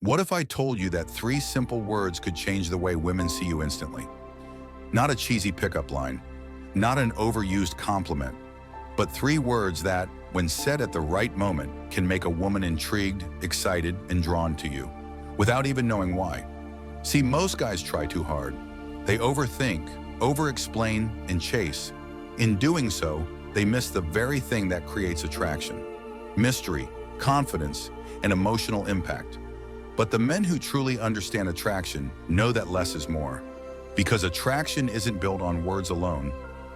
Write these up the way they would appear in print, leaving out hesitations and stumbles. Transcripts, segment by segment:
What if I told you that 3 simple words could change the way women see you instantly? Not a cheesy pickup line, not an overused compliment, but 3 words that, when said at the right moment, can make a woman intrigued, excited, and drawn to you, without even knowing why. See, most guys try too hard. They overthink, over-explain, and chase. In doing so, they miss the very thing that creates attraction: mystery, confidence, and emotional impact. But the men who truly understand attraction know that less is more. Because attraction isn't built on words alone,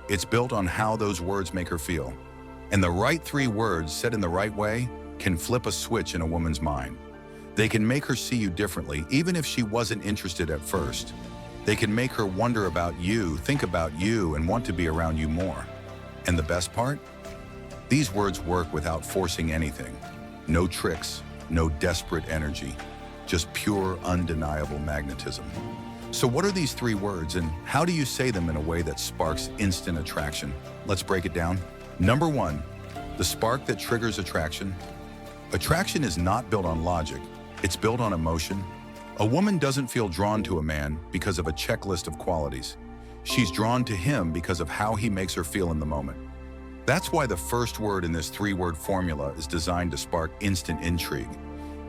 it's built on how those words make her feel. And the right 3 words said in the right way can flip a switch in a woman's mind. They can make her see you differently, even if she wasn't interested at first. They can make her wonder about you, think about you, and want to be around you more. And the best part? These words work without forcing anything. No tricks, no desperate energy, just pure, undeniable magnetism. So what are these 3 words, and how do you say them in a way that sparks instant attraction? Let's break it down. Number 1, the spark that triggers attraction. Attraction is not built on logic, it's built on emotion. A woman doesn't feel drawn to a man because of a checklist of qualities. She's drawn to him because of how he makes her feel in the moment. That's why the first word in this 3-word formula is designed to spark instant intrigue.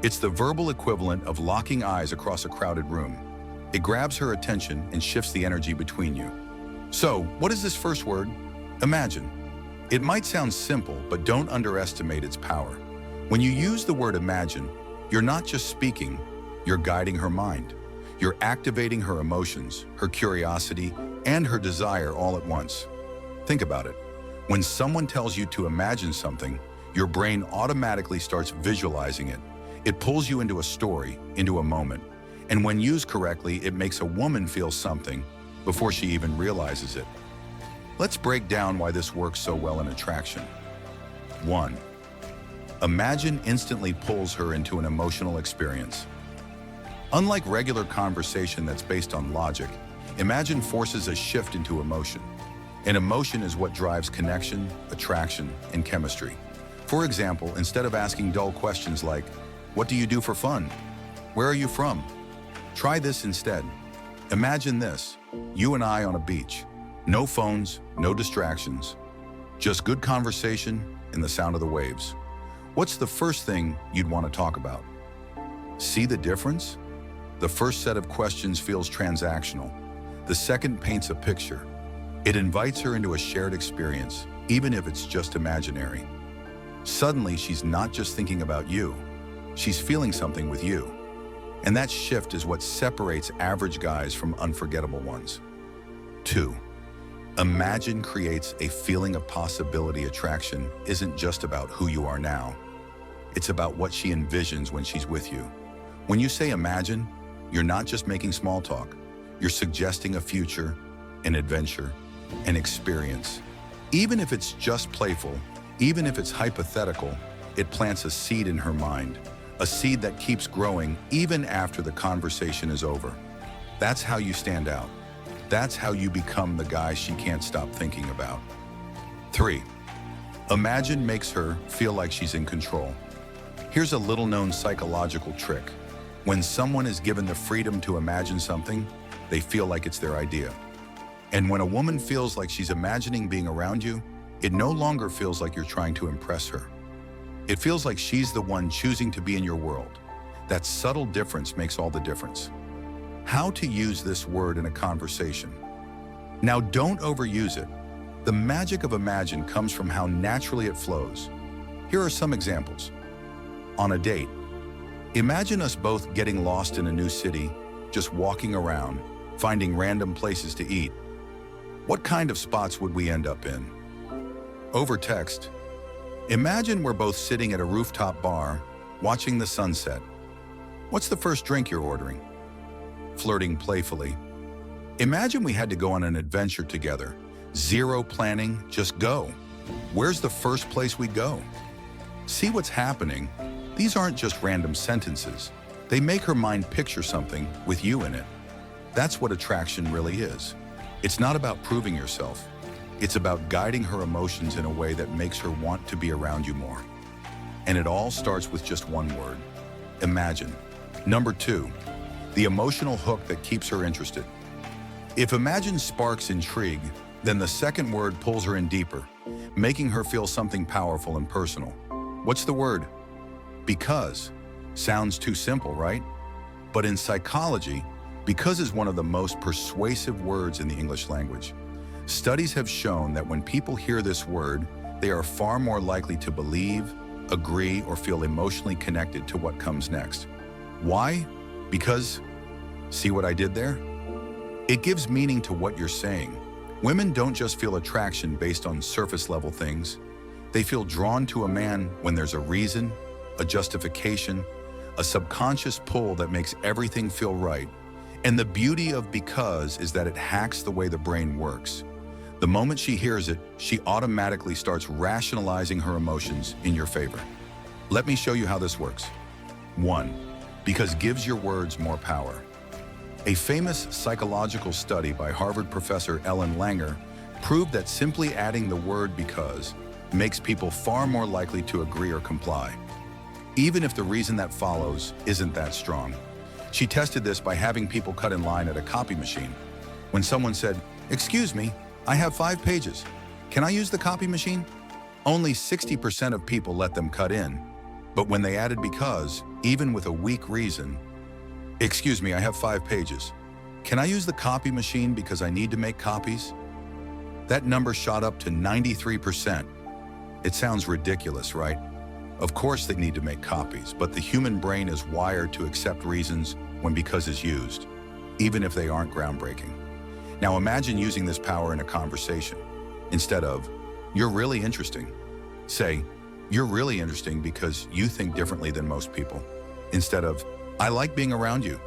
It's the verbal equivalent of locking eyes across a crowded room. It grabs her attention and shifts the energy between you. So, what is this first word? Imagine. It might sound simple, but don't underestimate its power. When you use the word imagine, you're not just speaking, you're guiding her mind. You're activating her emotions, her curiosity, and her desire all at once. Think about it. When someone tells you to imagine something, your brain automatically starts visualizing it. It pulls you into a story, into a moment. And when used correctly, it makes a woman feel something before she even realizes it. Let's break down why this works so well in attraction. 1. Imagine instantly pulls her into an emotional experience. Unlike regular conversation that's based on logic, imagine forces a shift into emotion. And emotion is what drives connection, attraction, and chemistry. For example, instead of asking dull questions like, "What do you do for fun? Where are you from?" Try this instead. Imagine this, you and I on a beach. No phones, no distractions. Just good conversation and the sound of the waves. What's the first thing you'd want to talk about? See the difference? The first set of questions feels transactional. The second paints a picture. It invites her into a shared experience, even if it's just imaginary. Suddenly, she's not just thinking about you. She's feeling something with you. And that shift is what separates average guys from unforgettable ones. 2. Imagine creates a feeling of possibility. Attraction isn't just about who you are now. It's about what she envisions when she's with you. When you say imagine, you're not just making small talk. You're suggesting a future, an adventure, an experience. Even if it's just playful, even if it's hypothetical, it plants a seed in her mind, a seed that keeps growing even after the conversation is over. That's how you stand out. That's how you become the guy she can't stop thinking about. 3. Imagine makes her feel like she's in control. Here's a little-known psychological trick. When someone is given the freedom to imagine something, they feel like it's their idea. And when a woman feels like she's imagining being around you, it no longer feels like you're trying to impress her. It feels like she's the one choosing to be in your world. That subtle difference makes all the difference. How to use this word in a conversation. Now, don't overuse it. The magic of imagine comes from how naturally it flows. Here are some examples. On a date, imagine us both getting lost in a new city, just walking around, finding random places to eat. What kind of spots would we end up in? Over text, imagine we're both sitting at a rooftop bar, watching the sunset. What's the first drink you're ordering? Flirting playfully. Imagine we had to go on an adventure together. Zero planning, just go. Where's the first place we'd go? See what's happening? These aren't just random sentences. They make her mind picture something with you in it. That's what attraction really is. It's not about proving yourself. It's about guiding her emotions in a way that makes her want to be around you more. And it all starts with just one word: imagine. Number 2, the emotional hook that keeps her interested. If imagine sparks intrigue, then the second word pulls her in deeper, making her feel something powerful and personal. What's the word? Because. Sounds too simple, right? But in psychology, because is one of the most persuasive words in the English language. Studies have shown that when people hear this word, they are far more likely to believe, agree, or feel emotionally connected to what comes next. Why? Because, see what I did there? It gives meaning to what you're saying. Women don't just feel attraction based on surface-level things. They feel drawn to a man when there's a reason, a justification, a subconscious pull that makes everything feel right. And the beauty of because is that it hacks the way the brain works. The moment she hears it, she automatically starts rationalizing her emotions in your favor. Let me show you how this works. 1. Because gives your words more power. A famous psychological study by Harvard professor Ellen Langer proved that simply adding the word because makes people far more likely to agree or comply, even if the reason that follows isn't that strong. She tested this by having people cut in line at a copy machine. When someone said, "Excuse me, I have 5 pages. Can I use the copy machine?" Only 60% of people let them cut in. But when they added because, even with a weak reason, "Excuse me, I have 5 pages. Can I use the copy machine because I need to make copies?" That number shot up to 93%. It sounds ridiculous, right? Of course they need to make copies, but the human brain is wired to accept reasons when because is used, even if they aren't groundbreaking. Now imagine using this power in a conversation. Instead of, "You're really interesting," say, "You're really interesting because you think differently than most people." Instead of, "I like being around you,"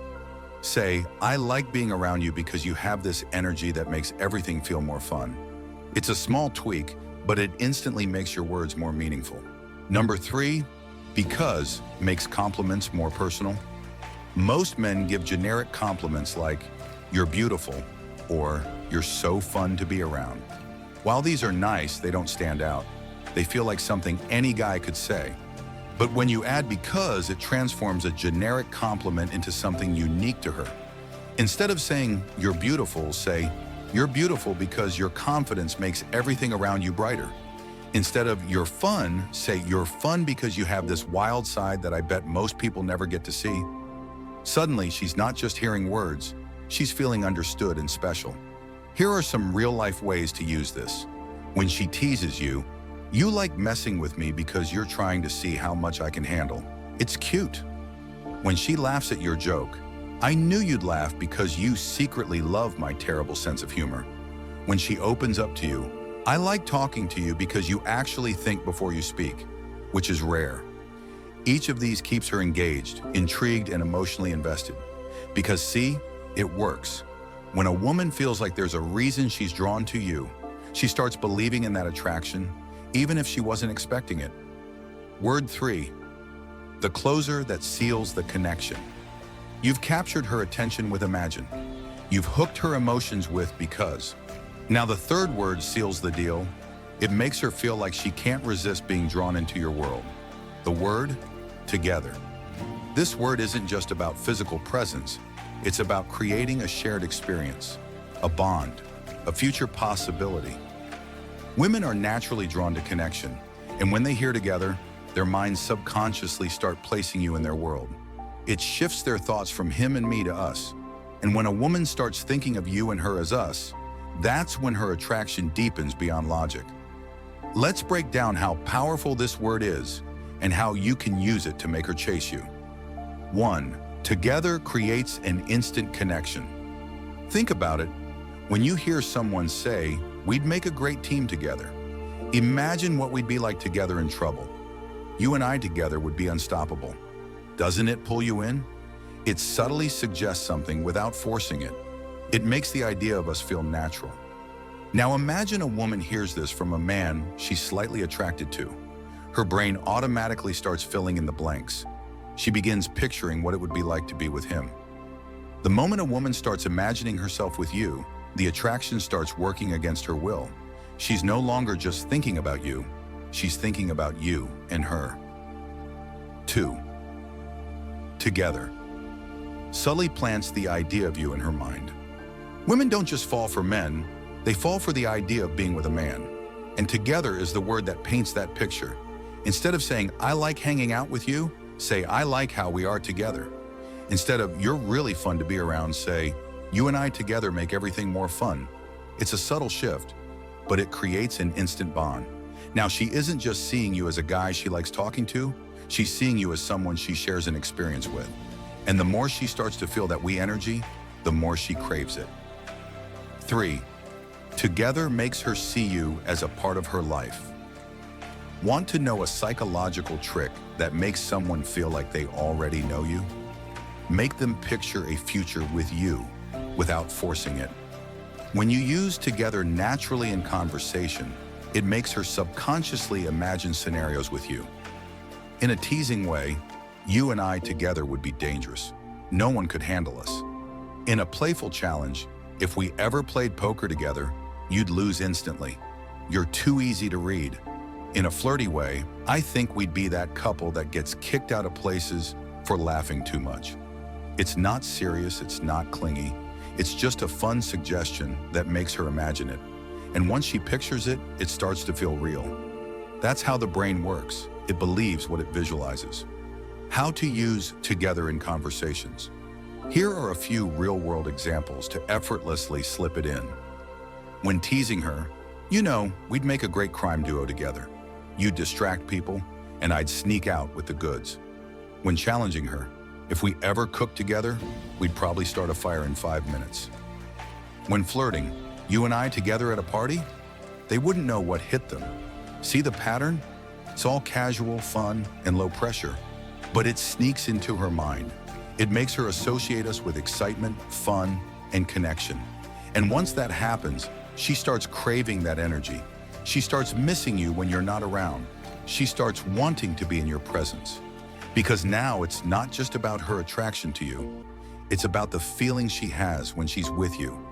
say, "I like being around you because you have this energy that makes everything feel more fun." It's a small tweak, but it instantly makes your words more meaningful. Number 3, because makes compliments more personal. Most men give generic compliments like, "You're beautiful," or "You're so fun to be around." While these are nice, they don't stand out. They feel like something any guy could say. But when you add because, it transforms a generic compliment into something unique to her. Instead of saying, "You're beautiful," say, "You're beautiful because your confidence makes everything around you brighter." Instead of "You're fun," say, "You're fun because you have this wild side that I bet most people never get to see." Suddenly, she's not just hearing words, she's feeling understood and special. Here are some real-life ways to use this. When she teases you, "You like messing with me because you're trying to see how much I can handle." It's cute. When she laughs at your joke, "I knew you'd laugh because you secretly love my terrible sense of humor." When she opens up to you, "I like talking to you because you actually think before you speak," which is rare. Each of these keeps her engaged, intrigued, and emotionally invested. Because see, it works. When a woman feels like there's a reason she's drawn to you, she starts believing in that attraction, even if she wasn't expecting it. Word 3, the closer that seals the connection. You've captured her attention with imagine. You've hooked her emotions with because. Now the third word seals the deal. It makes her feel like she can't resist being drawn into your world. The word, together. This word isn't just about physical presence. It's about creating a shared experience, a bond, a future possibility. Women are naturally drawn to connection, and when they hear together, their minds subconsciously start placing you in their world. It shifts their thoughts from him and me to us. And when a woman starts thinking of you and her as us, that's when her attraction deepens beyond logic. Let's break down how powerful this word is and how you can use it to make her chase you. 1. Together creates an instant connection. Think about it. When you hear someone say, "We'd make a great team together," imagine what we'd be like together in trouble. You and I together would be unstoppable. Doesn't it pull you in? It subtly suggests something without forcing it. It makes the idea of us feel natural. Now imagine a woman hears this from a man she's slightly attracted to. Her brain automatically starts filling in the blanks. She begins picturing what it would be like to be with him. The moment a woman starts imagining herself with you, the attraction starts working against her will. She's no longer just thinking about you, she's thinking about you and her. 2. Together. subtly plants the idea of you in her mind. Women don't just fall for men, they fall for the idea of being with a man. And together is the word that paints that picture. Instead of saying, I like hanging out with you, say, I like how we are together. Instead of, you're really fun to be around, say, you and I together make everything more fun. It's a subtle shift, but it creates an instant bond. Now, she isn't just seeing you as a guy she likes talking to, she's seeing you as someone she shares an experience with. And the more she starts to feel that we energy, the more she craves it. 3. Together makes her see you as a part of her life. Want to know a psychological trick that makes someone feel like they already know you? Make them picture a future with you without forcing it. When you use together naturally in conversation, it makes her subconsciously imagine scenarios with you. In a teasing way, you and I together would be dangerous. No one could handle us. In a playful challenge, if we ever played poker together, you'd lose instantly. You're too easy to read. In a flirty way, I think we'd be that couple that gets kicked out of places for laughing too much. It's not serious, it's not clingy. It's just a fun suggestion that makes her imagine it. And once she pictures it, it starts to feel real. That's how the brain works. It believes what it visualizes. How to use together in conversations. Here are a few real-world examples to effortlessly slip it in. When teasing her, you know, we'd make a great crime duo together. You'd distract people, and I'd sneak out with the goods. When challenging her, if we ever cooked together, we'd probably start a fire in 5 minutes. When flirting, you and I together at a party, they wouldn't know what hit them. See the pattern? It's all casual, fun, and low pressure, but it sneaks into her mind. It makes her associate us with excitement, fun, and connection. And once that happens, she starts craving that energy. She starts missing you when you're not around. She starts wanting to be in your presence. Because now it's not just about her attraction to you. It's about the feeling she has when she's with you.